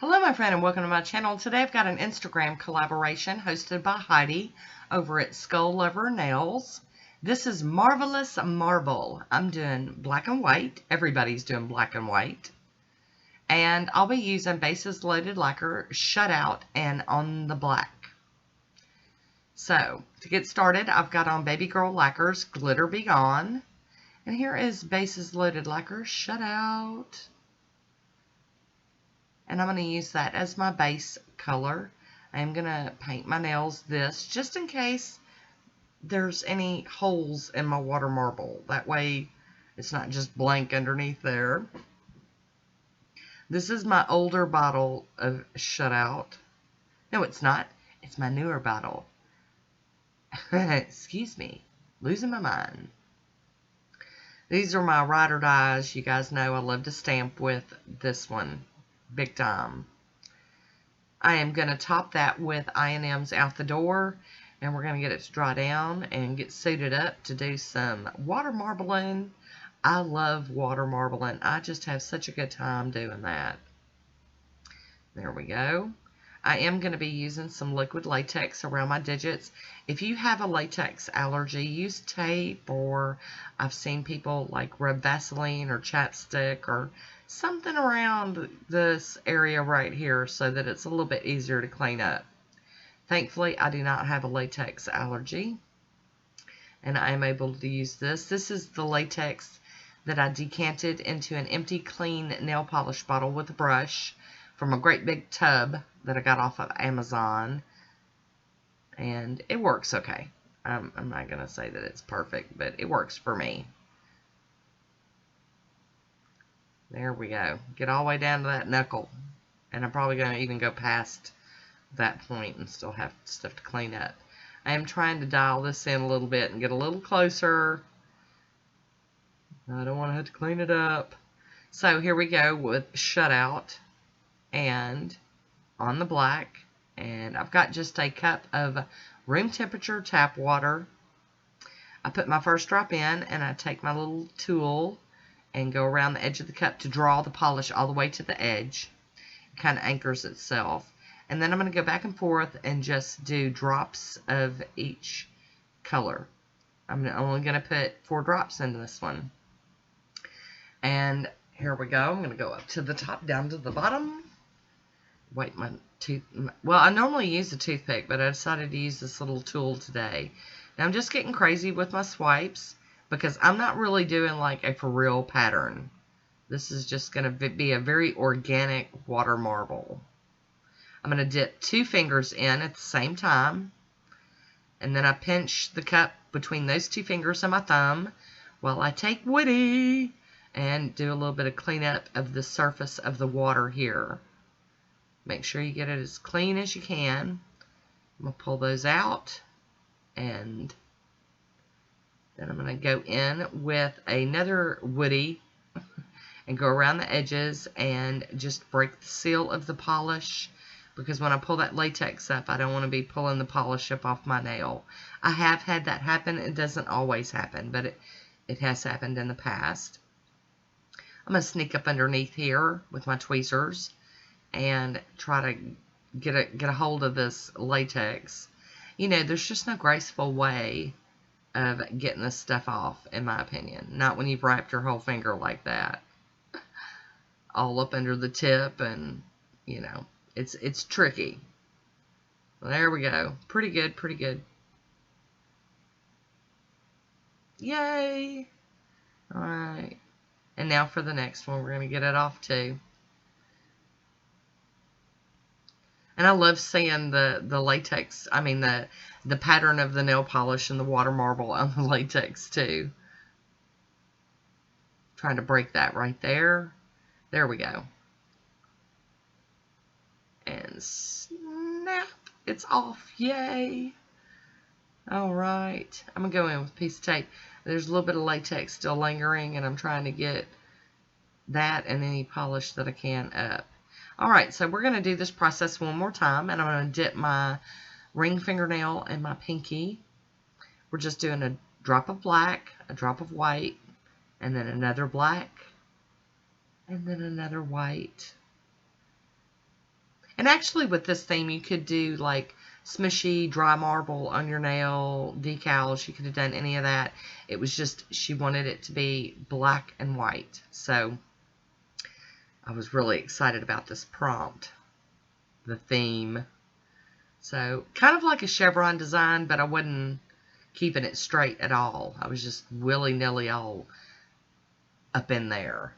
Hello, my friend, and welcome to my channel. Today I've got an Instagram collaboration hosted by Heidi over at Skull Lover Nails. This is Marvellous Marble. I'm doing black and white. Everybody's doing black and white. And I'll be using Bases Loaded Lacquer, Shutout, and On the Black. So, to get started, I've got on Baby Girl Lacquer's Glitter Be Gone. And here is Bases Loaded Lacquer, Shutout. And I'm going to use that as my base color. I'm going to paint my nails this just in case there's any holes in my water marble. That way it's not just blank underneath there. This is my older bottle of Shutout. No, it's not. It's my newer bottle. Excuse me. Losing my mind. These are my ride or dies. You guys know I love to stamp with this one. Big time. I am going to top that with I&M's Out the Door, and we're going to get it to dry down and get suited up to do some water marbling. I love water marbling. I just have such a good time doing that. There we go. I am going to be using some liquid latex around my digits. If you have a latex allergy, use tape, or I've seen people like rub Vaseline or chapstick or something around this area right here so that it's a little bit easier to clean up. Thankfully, I do not have a latex allergy, and I am able to use this. This is the latex that I decanted into an empty, clean nail polish bottle with a brush from a great big tub that I got off of Amazon, and it works okay. I'm not going to say that it's perfect, but it works for me. There we go. Get all the way down to that knuckle, and I'm probably going to even go past that point and still have stuff to clean up. I am trying to dial this in a little bit and get a little closer. I don't want to have to clean it up. So here we go with Shutout and On the Black, and I've got just a cup of room temperature tap water. I put my first drop in, and I take my little tool and go around the edge of the cup to draw the polish all the way to the edge. It kind of anchors itself. And then I'm going to go back and forth and just do drops of each color. I'm only going to put 4 drops into this one. And here we go. I'm going to go up to the top, down to the bottom. Wait, well, I normally use a toothpick, but I decided to use this little tool today. Now I'm just getting crazy with my swipes because I'm not really doing like a for real pattern. This is just going to be a very organic water marble. I'm going to dip 2 fingers in at the same time, and then I pinch the cup between those 2 fingers and my thumb while I take Woody and do a little bit of cleanup of the surface of the water here. Make sure you get it as clean as you can. I'm going to pull those out, and then I'm going to go in with another Woody and go around the edges and just break the seal of the polish, because when I pull that latex up, I don't want to be pulling the polish up off my nail. I have had that happen. It doesn't always happen, but it has happened in the past. I'm going to sneak up underneath here with my tweezers and try to get a hold of this latex. You know, there's just no graceful way of getting this stuff off, in my opinion. Not when you've wrapped your whole finger like that. All up under the tip, and, you know, it's tricky. Well, there we go. Pretty good, pretty good. Yay! Alright. And now for the next one, we're going to get it off too. And I love seeing the latex, I mean the pattern of the nail polish and the water marble on the latex too. Trying to break that right there. There we go. And snap, it's off, yay. Alright, I'm going to go in with a piece of tape. There's a little bit of latex still lingering, and I'm trying to get that and any polish that I can up. Alright, so we're going to do this process one more time, and I'm going to dip my ring fingernail and my pinky. We're just doing a drop of black, a drop of white, and then another black, and then another white, And actually with this theme, you could do like smushy dry marble on your nail decals. You could have done any of that. It was just she wanted it to be black and white. So I was really excited about this prompt, the theme. So kind of like a chevron design, but I wasn't keeping it straight at all. I was just willy-nilly all up in there.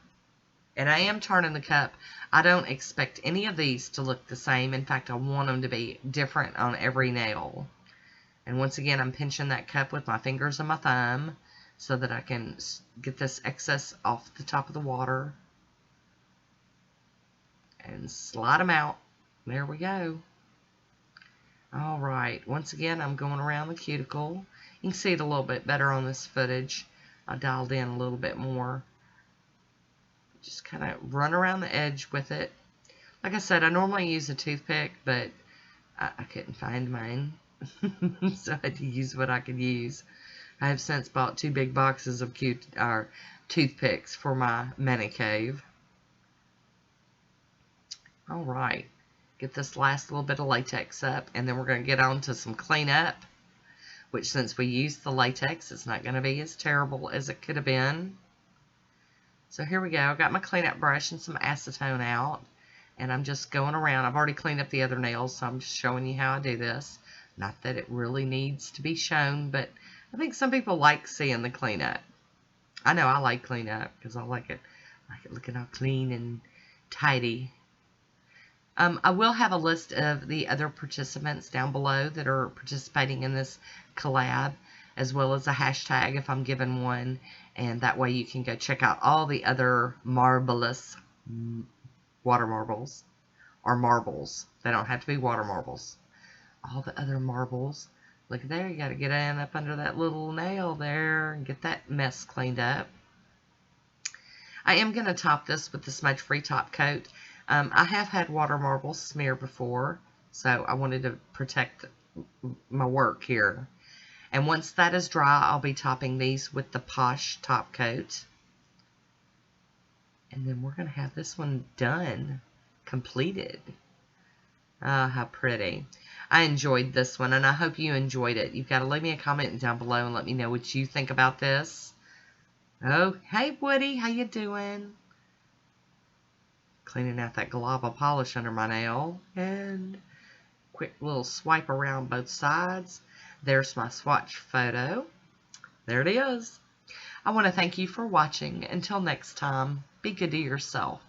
And I am turning the cup. I don't expect any of these to look the same. In fact, I want them to be different on every nail. And once again, I'm pinching that cup with my fingers and my thumb so that I can get this excess off the top of the water. And slide them out. There we go. All right. Once again, I'm going around the cuticle. You can see it a little bit better on this footage. I dialed in a little bit more. Just kind of run around the edge with it. Like I said, I normally use a toothpick, but I couldn't find mine. So I had to use what I could use. I have since bought 2 big boxes of toothpicks for my mani cave. All right. Get this last little bit of latex up, and then we're going to get on to some cleanup, which since we used the latex, it's not going to be as terrible as it could have been. So here we go. I got my cleanup brush and some acetone out, and I'm just going around. I've already cleaned up the other nails, so I'm just showing you how I do this. Not that it really needs to be shown, but I think some people like seeing the cleanup. I know I like cleanup because I like it looking all clean and tidy. I will have a list of the other participants down below that are participating in this collab, as well as a hashtag if I'm given one, and that way you can go check out all the other Marvellous water marbles, or marbles. They don't have to be water marbles. All the other marbles. Look there, you got to get in up under that little nail there and get that mess cleaned up. I am going to top this with the smudge-free top coat. I have had water marbles smear before, so I wanted to protect my work here. And once that is dry, I'll be topping these with the Posh top coat. And then we're going to have this one done, completed. Ah, how pretty. I enjoyed this one, and I hope you enjoyed it. You've got to leave me a comment down below and let me know what you think about this. Oh, hey, Woody, how you doing? Cleaning out that Galava polish under my nail, and quick little swipe around both sides. There's my swatch photo. There it is. I want to thank you for watching. Until next time, be good to yourself.